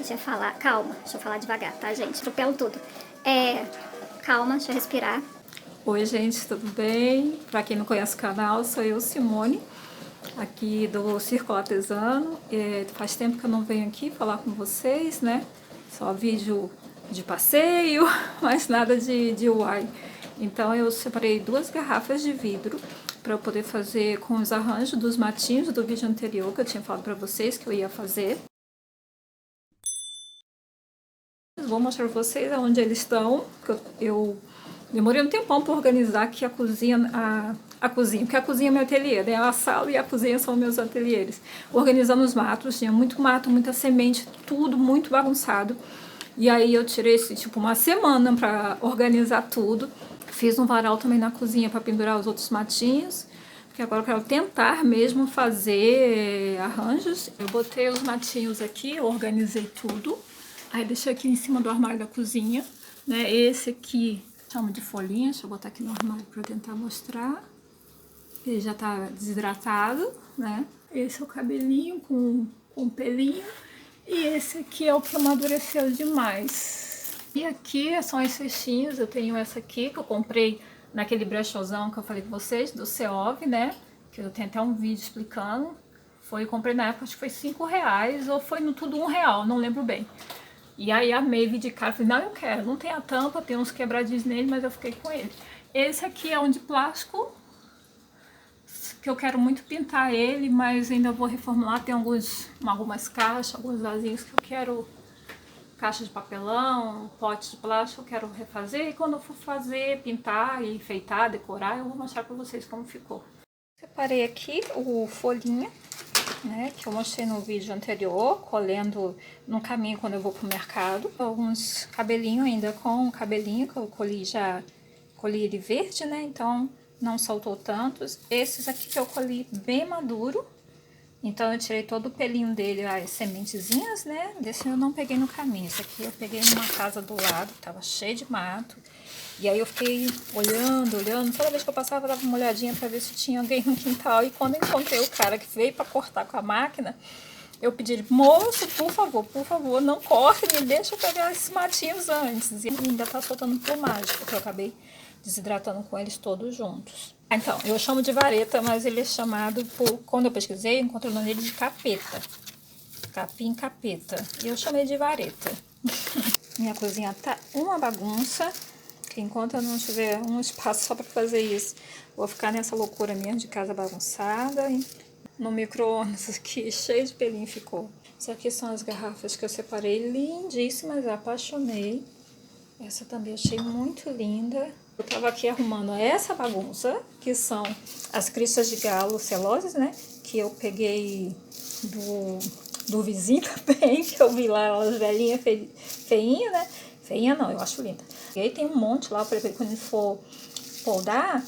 Deixa eu falar, calma, deixa eu falar devagar, tá, gente? Atropelo tudo. Calma, deixa eu respirar. Oi, gente, tudo bem? Pra quem não conhece o canal, sou eu, Simone, aqui do Círculo Artesano. Faz tempo que eu não venho aqui falar com vocês, né? Só vídeo de passeio, mas nada de DIY. Então eu separei 2 garrafas de vidro para eu poder fazer com os arranjos dos matinhos do vídeo anterior que eu tinha falado para vocês que eu ia fazer. Vou mostrar pra vocês onde eles estão. Eu demorei um tempão para organizar aqui a cozinha, porque a cozinha é meu ateliê, né? A sala e a cozinha são meus ateliês. Organizando os matos, tinha muito mato, muita semente, tudo muito bagunçado. E aí eu tirei tipo uma semana para organizar tudo. Fiz um varal também na cozinha para pendurar os outros matinhos, porque agora eu quero tentar mesmo fazer arranjos. Eu botei os matinhos aqui, organizei tudo. Aí deixei aqui em cima do armário da cozinha, né? Esse aqui chama de folhinha, deixa eu botar aqui no armário para tentar mostrar. Ele já tá desidratado, né? Esse é o cabelinho com pelinho. E esse aqui é o que amadureceu demais. E aqui são as cestinhas, eu tenho essa aqui que eu comprei naquele brechozão que eu falei com vocês, do Ceov, né? Que eu tenho até um vídeo explicando. Comprei na época, acho que foi R$5 ou foi no tudo R$1, não lembro bem. E aí amei vir de cara, falei, não, eu quero, não tem a tampa, tem uns quebradinhos nele, mas eu fiquei com ele. Esse aqui é um de plástico, que eu quero muito pintar ele, mas ainda vou reformular, tem algumas caixas, alguns vasinhos que eu quero, caixa de papelão, pote de plástico, eu quero refazer, e quando eu for fazer, pintar e enfeitar, decorar, eu vou mostrar pra vocês como ficou. Separei aqui o folhinha, né, que eu mostrei no vídeo anterior, colhendo no caminho quando eu vou pro mercado. Alguns cabelinhos ainda com o cabelinho que eu colhi ele verde, né, então não soltou tantos. Esses aqui que eu colhi bem maduro, então eu tirei todo o pelinho dele, as sementezinhas, né, desse eu não peguei no caminho. Esse aqui eu peguei numa casa do lado, tava cheio de mato. E aí eu fiquei olhando, toda vez que eu passava eu dava uma olhadinha pra ver se tinha alguém no quintal. E quando eu encontrei o cara que veio pra cortar com a máquina, eu pedi, moço, por favor, não corte, me deixa eu pegar esses matinhos antes. E ainda tá soltando plumagem, porque eu acabei desidratando com eles todos juntos. Então, eu chamo de vareta, mas ele é chamado quando eu pesquisei, encontrei o nome dele de capeta. Capim capeta. E eu chamei de vareta. Minha cozinha tá uma bagunça. Enquanto eu não tiver um espaço só para fazer isso, vou ficar nessa loucura mesmo de casa bagunçada. No micro-ondas aqui, cheio de pelinho ficou. Isso aqui são as garrafas que eu separei, lindíssimas, apaixonei. Essa também achei muito linda. Eu tava aqui arrumando essa bagunça, que são as cristas de galo celoses, né? Que eu peguei do vizinho também, que eu vi lá, elas velhinhas, feinhas, né? Feinha não, eu acho linda. E aí tem um monte lá, por exemplo, quando ele for poldar,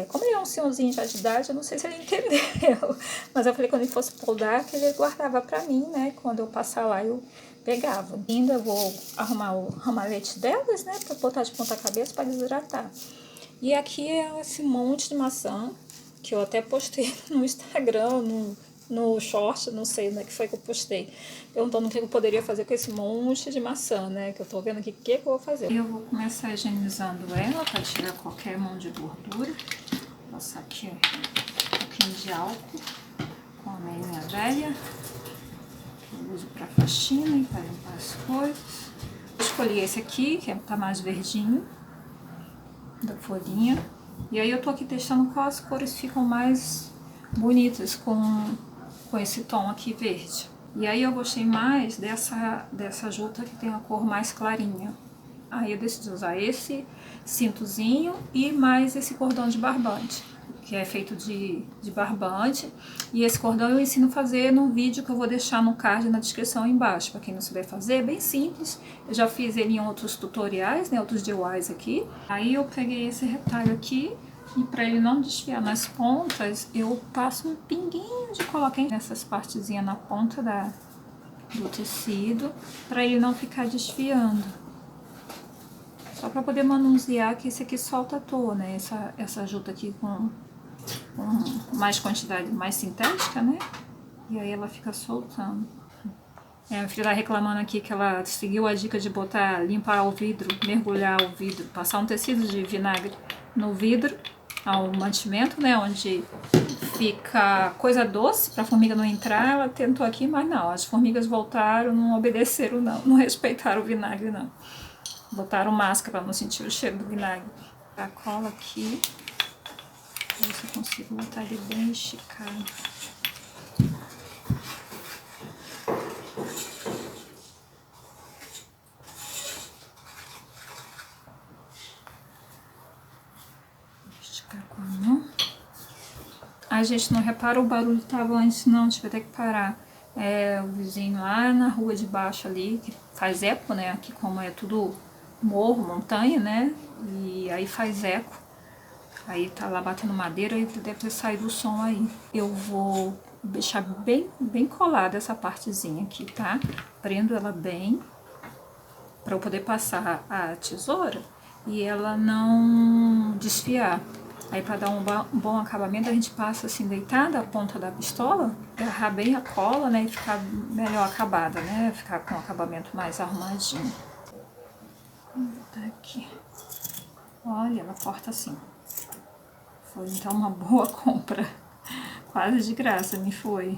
como ele é um senhorzinho já de idade, eu não sei se ele entendeu. Mas eu falei quando ele fosse poldar, que ele guardava pra mim, né? Quando eu passar lá, eu pegava. Ainda vou arrumar o ramalhete delas, né? Pra botar de ponta cabeça para desidratar. E aqui é esse monte de maçã, que eu até postei no Instagram, no short, não sei onde é que foi que eu postei, perguntando o que eu poderia fazer com esse monte de maçã, né, que eu tô vendo aqui, o que eu vou fazer. Eu vou começar higienizando ela para tirar qualquer mão de gordura. Vou passar aqui um pouquinho de álcool com a meinha velha, que eu uso para faxina e para limpar as coisas. Eu escolhi esse aqui, que tá mais verdinho, da folhinha. E aí eu tô aqui testando quais cores ficam mais bonitas com esse tom aqui verde. E aí eu gostei mais dessa juta que tem a cor mais clarinha. Aí eu decidi usar esse cintozinho e mais esse cordão de barbante, que é feito de barbante. E esse cordão eu ensino a fazer no vídeo que eu vou deixar no card na descrição embaixo, para quem não souber fazer, é bem simples. Eu já fiz ele em outros tutoriais, né, outros DIYs aqui. Aí eu peguei esse retalho aqui, e para ele não desfiar nas pontas, eu passo um pinguinho de cola quente nessas partezinhas na ponta do tecido, para ele não ficar desfiando. Só para poder manusear, que esse aqui solta à toa, né? Essa juta aqui com mais quantidade, mais sintética, né? E aí ela fica soltando. A filha tá reclamando aqui que ela seguiu a dica de limpar o vidro, mergulhar o vidro, passar um tecido de vinagre no vidro, ao mantimento, né, onde fica coisa doce para a formiga não entrar. Ela tentou aqui, mas não, as formigas voltaram, não obedeceram, não respeitaram o vinagre, não. Botaram máscara para não sentir o cheiro do vinagre. A cola aqui, ver se eu consigo botar ele bem esticado. Esticar com a mão. A gente não repara, o barulho tava antes, não, tive até que parar. O vizinho lá na rua de baixo ali, que faz eco, né? Aqui como é tudo morro, montanha, né? E aí faz eco. Aí tá lá batendo madeira e deve ter saído o som aí. Eu vou deixar bem colada essa partezinha aqui, tá? Prendo ela bem para eu poder passar a tesoura e ela não desfiar. Aí para dar um bom acabamento a gente passa assim deitada a ponta da pistola, agarrar bem a cola, né, e ficar melhor acabada, né, ficar com o acabamento mais arrumadinho. Vou botar aqui. Olha, ela corta assim. Foi então uma boa compra, quase de graça me foi.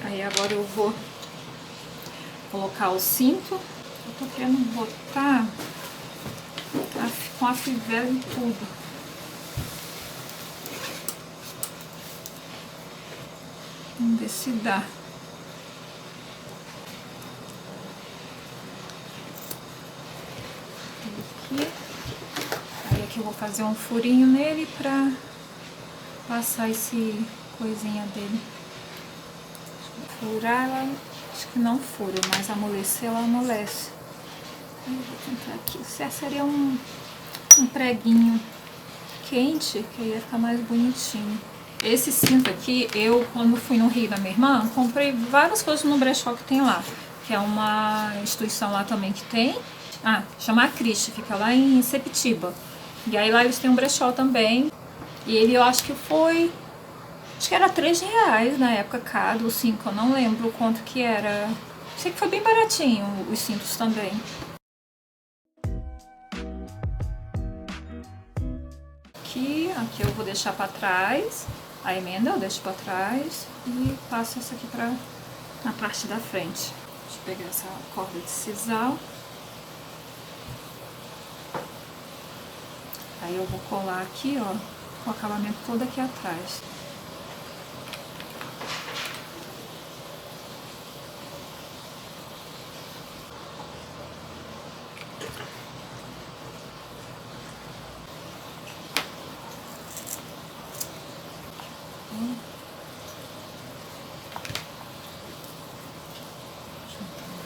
Aí agora eu vou colocar o cinto. Eu tô querendo botar com a fivela e tudo. Vamos ver se dá. Aqui. Aí aqui eu vou fazer um furinho nele pra passar esse coisinha dele. Furar, ela acho que não fura, mas amolecer, ela amolece. Eu vou tentar aqui. Seria um preguinho quente, que aí ia ficar mais bonitinho. Esse cinto aqui, eu, quando fui no Rio da minha irmã, comprei várias coisas no brechó que tem lá, que é uma instituição lá também que tem. Chama a Cristi, fica lá em Sepitiba. E aí lá eles têm um brechó também. E ele, eu acho que foi... Acho que era R$3 na época, cada ou 5, eu não lembro o quanto que era. Sei que foi bem baratinho os cintos também. Aqui eu vou deixar pra trás, a emenda eu deixo pra trás e passo essa aqui na parte da frente. Deixa eu pegar essa corda de sisal. Aí eu vou colar aqui, ó, com o acabamento todo aqui atrás.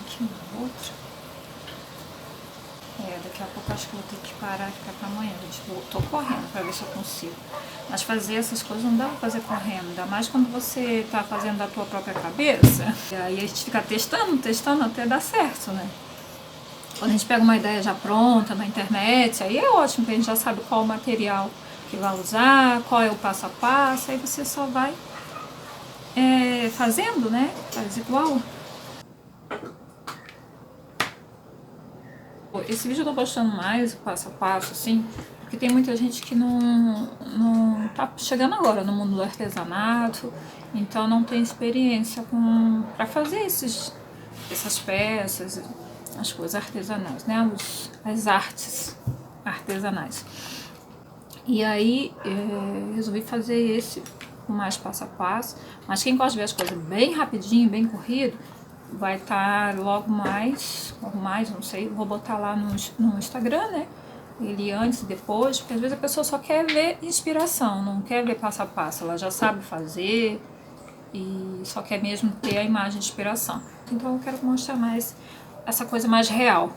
Aqui uma outra. Daqui a pouco acho que eu vou ter que parar e ficar pra amanhã, gente. Eu tô correndo pra ver se eu consigo. Mas fazer essas coisas não dá pra fazer correndo, ainda mais quando você tá fazendo da tua própria cabeça. E aí a gente fica testando até dar certo, né? Quando a gente pega uma ideia já pronta na internet, aí é ótimo, porque a gente já sabe qual o material que vai usar, qual é o passo a passo, aí você só vai fazendo, né? Faz igual. Esse vídeo eu tô postando mais passo a passo, assim, porque tem muita gente que não tá chegando agora no mundo do artesanato, então não tem experiência pra fazer essas peças, as coisas artesanais, né? As artes artesanais. E aí resolvi fazer esse com mais passo a passo, mas quem gosta de ver as coisas bem rapidinho, bem corrido, vai estar logo mais, não sei, vou botar lá no Instagram, né? Ele antes e depois, porque às vezes a pessoa só quer ver inspiração, não quer ver passo a passo, ela já sabe fazer e só quer mesmo ter a imagem de inspiração. Então eu quero mostrar mais essa coisa mais real,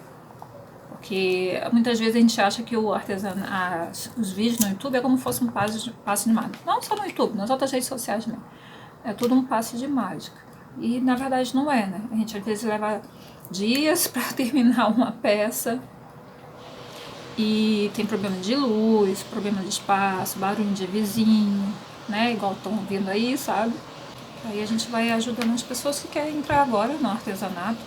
porque muitas vezes a gente acha que o os vídeos no YouTube é como se fosse um passe de mágica. Não só no YouTube, nas outras redes sociais mesmo. É tudo um passe de mágica. E na verdade não é, né? A gente às vezes leva dias para terminar uma peça. e tem problema de luz, problema de espaço, barulho de vizinho, né? Igual estão ouvindo aí, sabe? Aí a gente vai ajudando as pessoas que querem entrar agora no artesanato,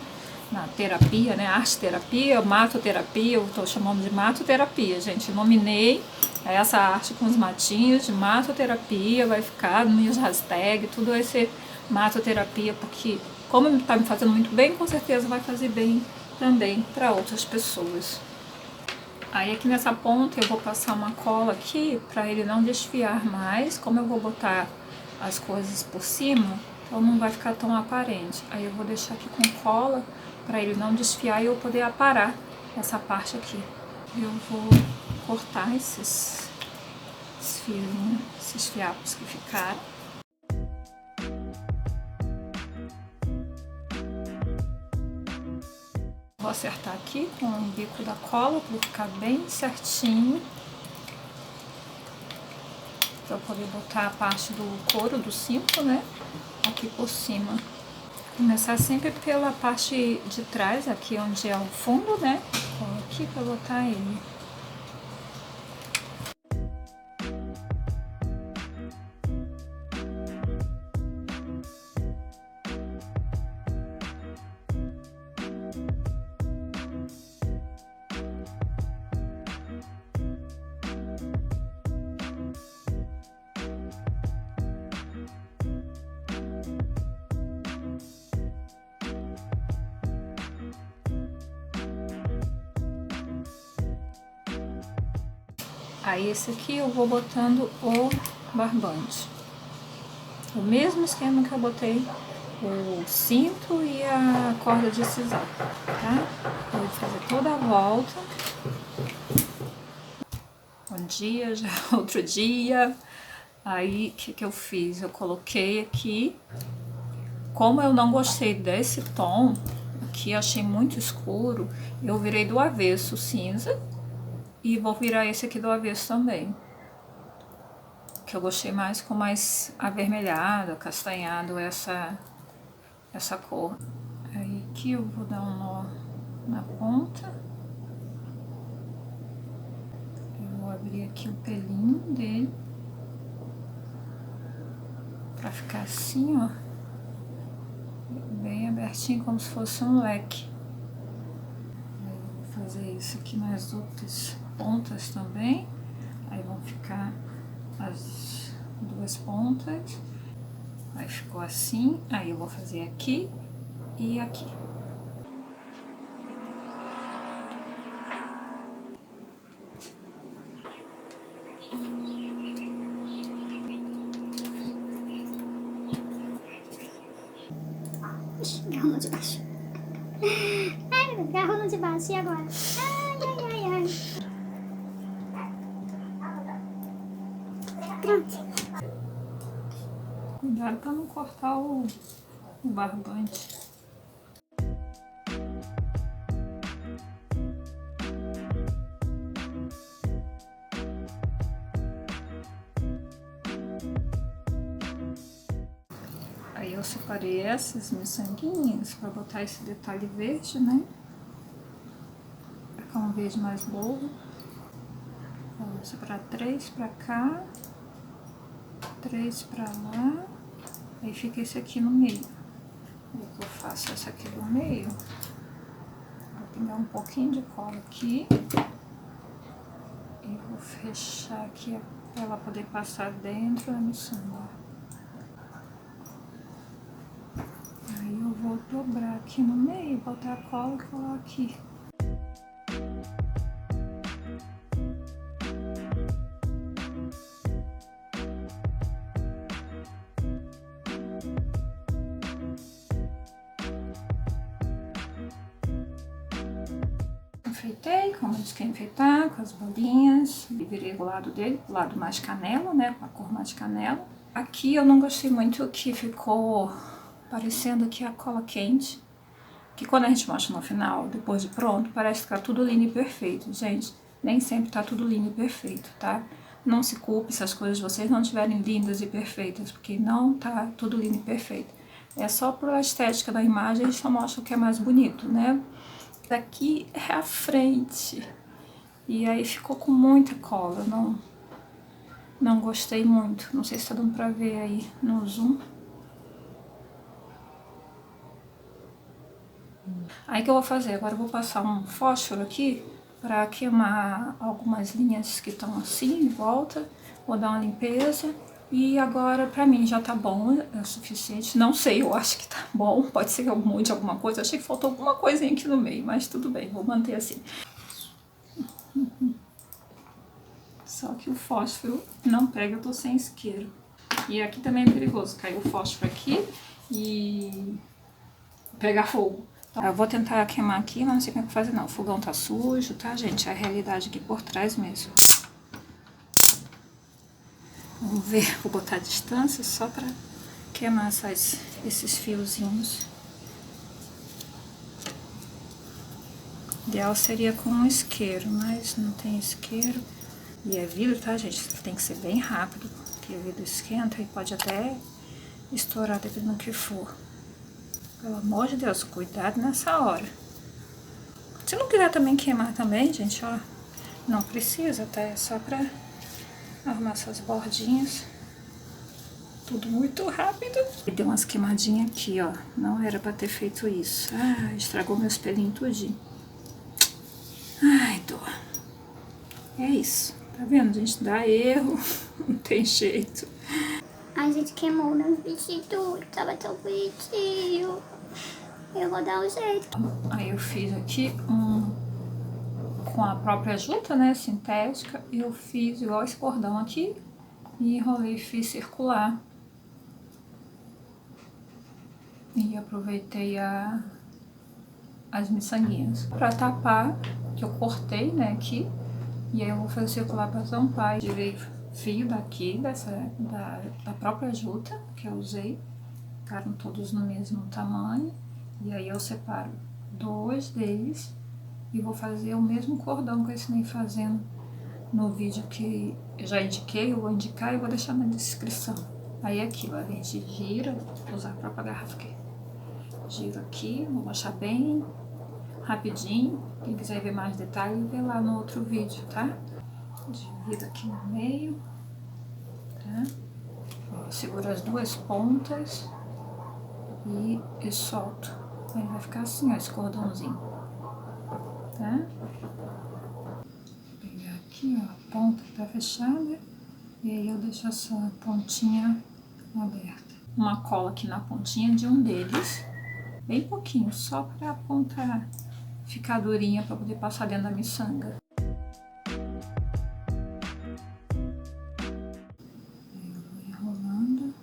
na terapia, né? Arte-terapia, matoterapia, eu estou chamando de matoterapia, gente. Nominei essa arte com os matinhos de matoterapia, vai ficar no minhas hashtags, tudo vai ser matoterapia, porque como está me fazendo muito bem, com certeza vai fazer bem também para outras pessoas. Aí aqui nessa ponta eu vou passar uma cola aqui para ele não desfiar mais, como eu vou botar as coisas por cima, então não vai ficar tão aparente. Aí eu vou deixar aqui com cola para ele não desfiar e eu poder aparar essa parte aqui. Eu vou cortar esses fios, esses fiapos que ficaram. Vou acertar aqui com o bico da cola para ficar bem certinho. Para eu poder botar a parte do couro do cinto, né? Aqui por cima. Começar sempre pela parte de trás, aqui onde é o fundo, né? Vou aqui para botar ele. Aí esse aqui eu vou botando o barbante. O mesmo esquema que eu botei o cinto e a corda de sisal, tá? Vou fazer toda a volta. Um dia, já outro dia. Aí, o que eu fiz? Eu coloquei aqui. Como eu não gostei desse tom, aqui achei muito escuro, eu virei do avesso cinza. E vou virar esse aqui do avesso também. Que eu gostei mais com mais avermelhado, castanhado, essa cor. Aí aqui eu vou dar um nó na ponta. Eu vou abrir aqui o pelinho dele. Pra ficar assim, ó. Bem abertinho, como se fosse um leque. Aí eu vou fazer isso aqui nas outras pontas também. Aí vão ficar as duas pontas. Aí ficou assim. Aí eu vou fazer aqui e aqui. Garrou de baixo. Ai, meu Deus, garrou de baixo. E agora? Ai, ai, ai, ai. Pronto. Cuidado para não cortar o barbante. Aí eu separei essas miçanguinhas para botar esse detalhe verde, né? Pra ficar um verde mais bobo. Vou separar 3 para cá, 3 para lá. Aí fica esse aqui no meio. Aí eu faço essa aqui do meio. Vou pegar um pouquinho de cola aqui. E vou fechar aqui para ela poder passar dentro da miçanga. Aí eu vou dobrar aqui no meio, botar a cola e colar aqui. Enfeitei, como eu disse que ia enfeitar, com as bolinhas, e virei do lado dele, do lado mais canela, né, com a cor mais canela. Aqui eu não gostei muito que ficou parecendo aqui a cola quente, que quando a gente mostra no final, depois de pronto, parece que tá tudo lindo e perfeito. Gente, nem sempre tá tudo lindo e perfeito, tá? Não se culpe se as coisas de vocês não estiverem lindas e perfeitas, porque não tá tudo lindo e perfeito. É só por a estética da imagem, a gente só mostra o que é mais bonito, né? Daqui é a frente. E aí ficou com muita cola, não gostei muito. Não sei se tá dando pra ver aí no zoom. Aí o que eu vou fazer? Agora eu vou passar um fósforo aqui pra queimar algumas linhas que estão assim em volta. Vou dar uma limpeza. E agora pra mim já tá bom, é o suficiente. Não sei, eu acho que tá bom. Pode ser que eu mude alguma coisa. Achei que faltou alguma coisinha aqui no meio, mas tudo bem, vou manter assim. Só que o fósforo não pega, eu tô sem isqueiro. E aqui também é perigoso, cair o fósforo aqui e pegar fogo. Então, eu vou tentar queimar aqui, mas não sei como é que fazer não. O fogão tá sujo, tá, gente? É a realidade aqui por trás mesmo. Vamos ver, vou botar a distância só pra queimar esses fiozinhos. O ideal seria com um isqueiro, mas não tem isqueiro. E é vidro, tá, gente? Tem que ser bem rápido, porque o vidro esquenta e pode até estourar dependendo do que for. Pelo amor de Deus, cuidado nessa hora. Se não quiser também queimar também, gente, ó, não precisa, tá? É só pra arrumar essas bordinhas. Tudo muito rápido. E deu umas queimadinhas aqui, ó. Não era pra ter feito isso. Ah, estragou meu espelhinho tudinho. Ai, dor. É isso. Tá vendo, gente? Dá erro. Não tem jeito. A gente queimou meus vestidos, tava tão bonitinho. Eu vou dar um jeito. Aí eu fiz aqui com a própria juta, né, sintética. Eu fiz igual esse cordão aqui e enrolei e fiz circular. E aproveitei as miçanguinhas pra tapar, que eu cortei, né, aqui. E aí eu vou fazer circular pra tampar. Tirei fio daqui, da própria juta que eu usei. Ficaram todos no mesmo tamanho. E aí eu separo 2 deles e vou fazer o mesmo cordão que eu ensinei fazendo no vídeo que eu já indiquei. Eu vou indicar e vou deixar na descrição. Aí aqui, ó, a gente gira, vou usar a própria garrafa aqui. Giro aqui, vou mostrar bem rapidinho. Quem quiser ver mais detalhes, vê lá no outro vídeo, tá? Divido aqui no meio, tá? Ó, seguro as 2 pontas e solto. Aí vai ficar assim, ó, esse cordãozinho, tá? Vou pegar aqui, ó, a ponta que tá fechada e aí eu deixo essa pontinha aberta. Uma cola aqui na pontinha de um deles, bem pouquinho, só pra ponta ficar durinha pra poder passar dentro da miçanga. Eu vou enrolando.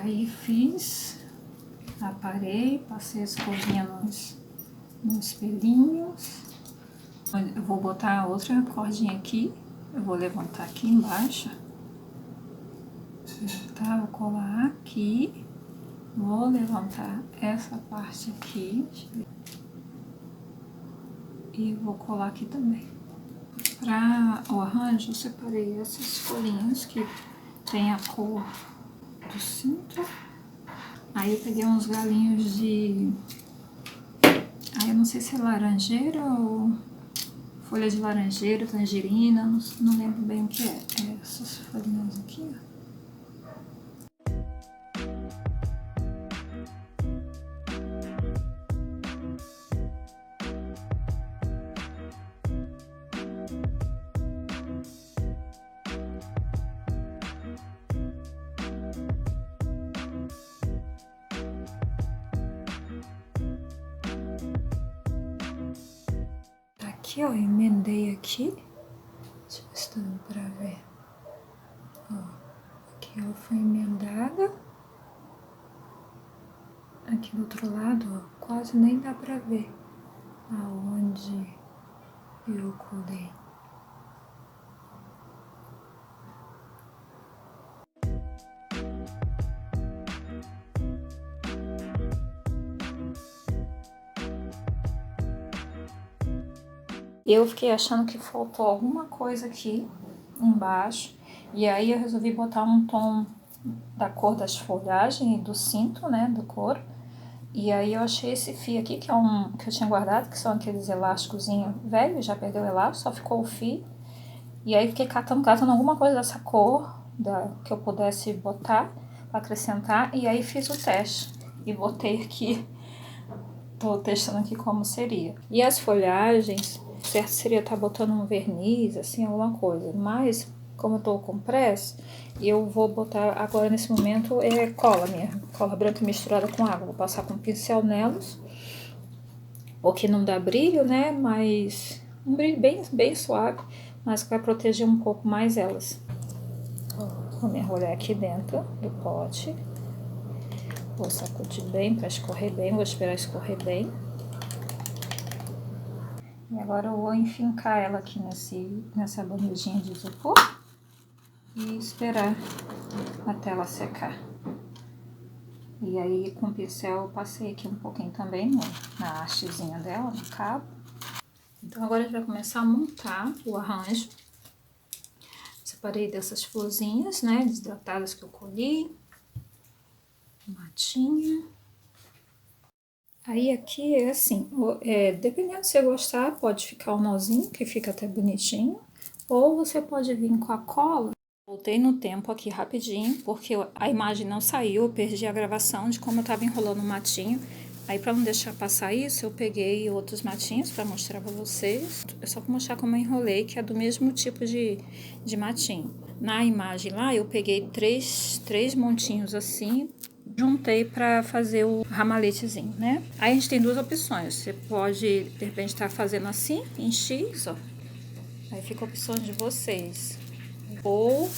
Aí fiz, aparei, passei a escovinha nos espelhinhos. Eu vou botar outra cordinha aqui, eu vou levantar aqui embaixo. Tá, vou colar aqui, vou levantar essa parte aqui e vou colar aqui também. Para o arranjo, eu separei essas folhinhas que tem a cor do cinto. Aí eu peguei uns galinhos de... Aí eu não sei se é laranjeira ou folha de laranjeira, tangerina, não lembro bem o que é. É essas folhinhas aqui, ó. Aqui, ó, emendei aqui. Deixa eu ver se tá dando pra ver. Ó, aqui, ó, foi emendada. Aqui do outro lado, ó, quase nem dá pra ver aonde eu colei. Eu fiquei achando que faltou alguma coisa aqui embaixo, e aí eu resolvi botar um tom da cor das folhagens e do cinto, né, do couro. E aí eu achei esse fio aqui, que é um que eu tinha guardado, que são aqueles elásticozinhos velhos, já perdeu o elástico, só ficou o fio. E aí fiquei catando alguma coisa dessa cor, que eu pudesse botar, para acrescentar, e aí fiz o teste. E botei aqui, tô testando aqui como seria. E as folhagens, certo seria estar botando um verniz, assim, alguma coisa. Mas, como eu tô com pressa, eu vou botar agora nesse momento cola mesmo. Cola branca misturada com água. Vou passar com um pincel nelas. Porque não dá brilho, né? Mas um brilho bem suave, mas que vai proteger um pouco mais elas. Vou mergulhar aqui dentro do pote. Vou sacudir bem para escorrer bem. Vou esperar escorrer bem. E agora eu vou enfincar ela aqui nessa bandejinha de isopor e esperar até ela secar. E aí com o pincel eu passei aqui um pouquinho também na hastezinha dela, no cabo. Então agora a gente vai começar a montar o arranjo. Separei dessas florzinhas, né, desidratadas que eu colhi. Matinha. Aí aqui é assim, dependendo se você gostar, pode ficar um nozinho, que fica até bonitinho. Ou você pode vir com a cola. Voltei no tempo aqui rapidinho, porque a imagem não saiu, eu perdi a gravação de como eu tava enrolando o matinho. Aí pra não deixar passar isso, eu peguei outros matinhos pra mostrar pra vocês. É só pra mostrar como eu enrolei, que é do mesmo tipo de matinho. Na imagem lá, eu peguei três montinhos assim, juntei pra fazer o ramaletezinho, né? Aí a gente tem duas opções. Você pode, de repente, estar fazendo assim, em X, ó. Aí fica a opção de vocês. Ou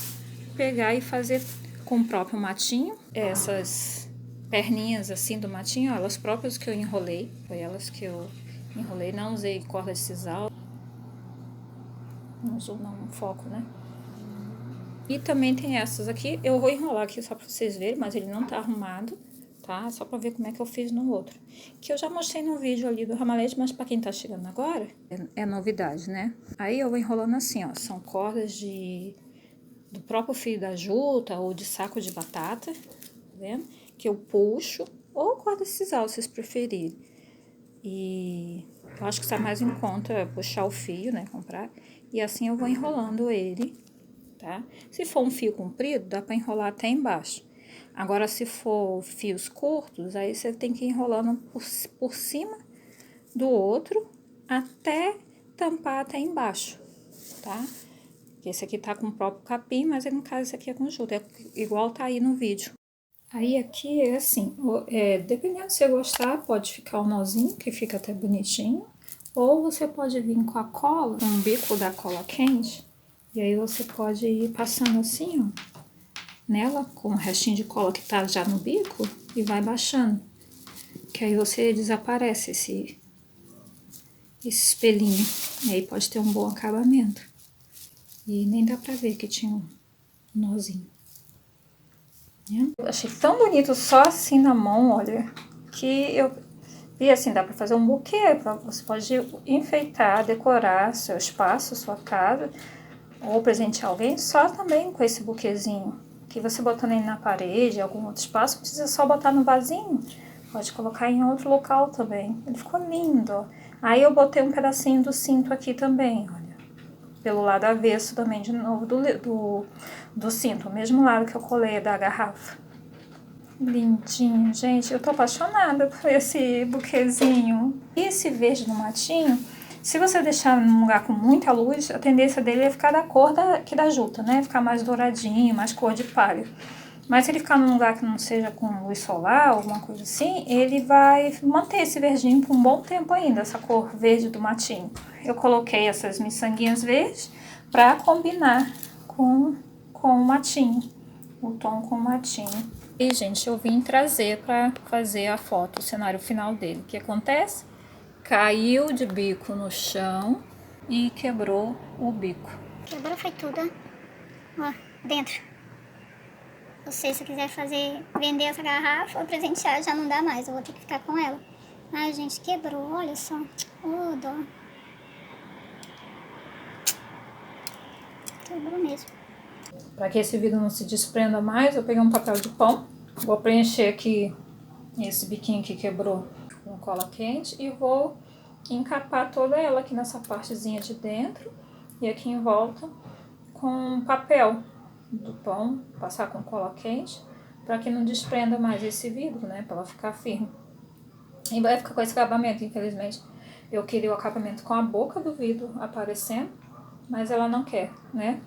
pegar e fazer com o próprio matinho, essas perninhas assim do matinho, ó, elas próprias que eu enrolei, foi elas que eu enrolei, não usei corda de sisal, não usou não foco, né? E também tem essas aqui, eu vou enrolar aqui só pra vocês verem, mas ele não tá arrumado, tá? Só pra ver como é que eu fiz no outro. Que eu já mostrei no vídeo ali do ramalhete, mas pra quem tá chegando agora, é novidade, né? Aí eu vou enrolando assim, ó, são cordas do próprio fio da juta ou de saco de batata, tá vendo? Que eu puxo, ou corda sisal, se vocês preferirem. E eu acho que está mais em conta puxar o fio, né, comprar. E assim eu vou enrolando ele, tá? Se for um fio comprido, dá para enrolar até embaixo. Agora, se for fios curtos, aí você tem que ir enrolando por cima do outro até tampar até embaixo, tá? Esse aqui tá com o próprio capim, mas no caso esse aqui é com juta, é igual tá aí no vídeo. Aí aqui é assim, dependendo se você gostar, pode ficar um nozinho, que fica até bonitinho. Ou você pode vir com a cola, com o bico da cola quente. E aí você pode ir passando assim, ó, nela, com o restinho de cola que tá já no bico, e vai baixando. Que aí você desaparece esse espelhinho. E aí pode ter um bom acabamento. E nem dá pra ver que tinha um nozinho. Eu achei tão bonito só assim na mão, olha, que eu vi assim, dá pra fazer um buquê, você pode enfeitar, decorar seu espaço, sua casa, ou presentear alguém só também com esse buquezinho, que você botando ele na parede, algum outro espaço, não precisa só botar no vasinho, pode colocar em outro local também, ele ficou lindo, ó. Aí eu botei um pedacinho do cinto aqui também, olha, pelo lado avesso também, de novo, do cinto, o mesmo lado que eu colei da garrafa. Lindinho, gente, eu tô apaixonada por esse buquezinho. E esse verde no matinho, se você deixar num lugar com muita luz, a tendência dele é ficar da cor aqui da juta, né? Ficar mais douradinho, mais cor de palha. Mas se ele ficar num lugar que não seja com luz solar, alguma coisa assim, ele vai manter esse verdinho por um bom tempo ainda, essa cor verde do matinho. Eu coloquei essas miçanguinhas verdes pra combinar com o matinho, o tom com o matinho. E, gente, eu vim trazer para fazer a foto, o cenário final dele. O que acontece? Caiu de bico no chão e quebrou o bico. Quebrou foi tudo, ó, dentro. Você, se quiser vender essa garrafa ou presentear, já não dá mais, eu vou ter que ficar com ela. Ai, gente, quebrou, olha só. Ô, dó. Quebrou mesmo. Para que esse vidro não se desprenda mais, eu peguei um papel de pão. Vou preencher aqui esse biquinho que quebrou com cola quente e vou encapar toda ela aqui nessa partezinha de dentro e aqui em volta com papel do pão, passar com cola quente para que não desprenda mais esse vidro, né, para ela ficar firme. E vai ficar com esse acabamento, infelizmente. Eu queria o acabamento com a boca do vidro aparecendo, mas ela não quer, né?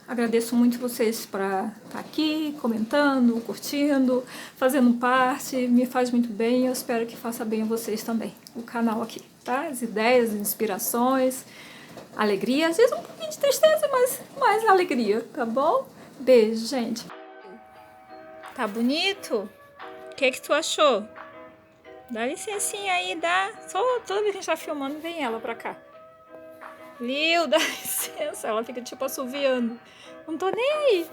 Agradeço muito vocês para estar aqui, comentando, curtindo, fazendo parte, me faz muito bem, eu espero que faça bem a vocês também, o canal aqui, tá? As ideias, inspirações, alegria, às vezes um pouquinho de tristeza, mas mais alegria, tá bom? Beijo, gente! Tá bonito? O que tu achou? Dá licencinha aí, dá. Só toda vez que a gente tá filmando, vem ela pra cá. Lil, dá licença. Ela fica tipo assoviando. Não tô nem aí.